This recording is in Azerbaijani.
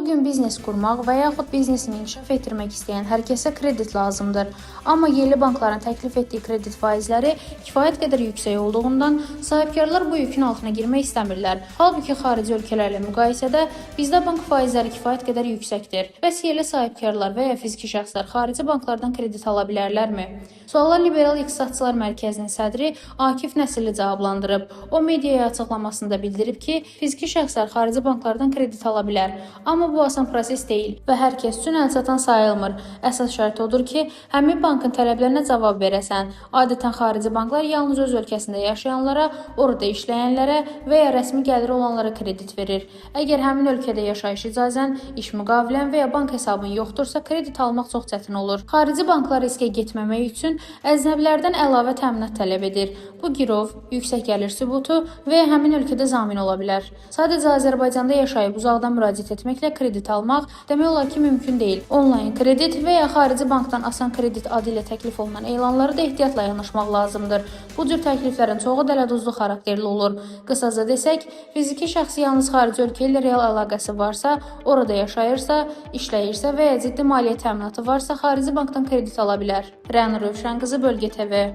Bugün biznes qurmaq və yaxud biznesini inkişaf etdirmək istəyən hər kəsə kredit lazımdır. Amma yerli bankların təklif etdiyi kredit faizləri kifayət qədər yüksək olduğundan sahibkarlar bu yükün altına girmək istəmirlər. Halbuki xarici ölkələrlə müqayisədə bizdə bank faizləri kifayət qədər yüksəkdir. Bəs yerli sahibkarlar və ya fiziki şəxslər xarici banklardan kredit ala bilərlərmi? Suala Liberal İqtisadçılar Mərkəzinin sədri Akif Nəsirli cavablandırıb. O mediaya açıqlamasında bildirib ki, fiziki şəxslər xarici banklardan kredit ala bilər. Amma bu asan proses deyil və hər kəs üçün əlçatan sayılmır. Əsas şərt odur ki, həmin bankın tələblərinə cavab verəsən. Adətən xarici banklar yalnız öz ölkəsində yaşayanlara, orada işləyənlərə və ya rəsmi gəliri olanlara kredit verir. Əgər həmin ölkədə yaşayış icazən, iş müqavilən və ya bank hesabın yoxdursa, kredit almaq çox çətin olur. Xarici banklar riskə getməmək üçün əcnəbilərdən əlavə təminat tələb edir. Bu girov, yüksək gəlir sübutu və ya həmin ölkədə zamin ola bilər. Sadəcə Azərbaycanda yaşayıb uzaqdan müraciət etməklə kredit almaq demək olar ki, mümkün deyil. Onlayn kredit və ya xarici bankdan asan kredit adı ilə təklif olunan elanlara da ehtiyatla yanaşmaq lazımdır. Bu cür təkliflərin çoxu dələduzlu xarakterli olur. Qısaca desək, fiziki şəxs yalnız xarici ölkə ilə real əlaqəsi varsa, orada yaşayırsa, işləyirsə və ya ciddi maliyyə təminatı varsa, xarici bankdan kredit ala bilər. Rəna Rövşənqızı, Bölgə TV.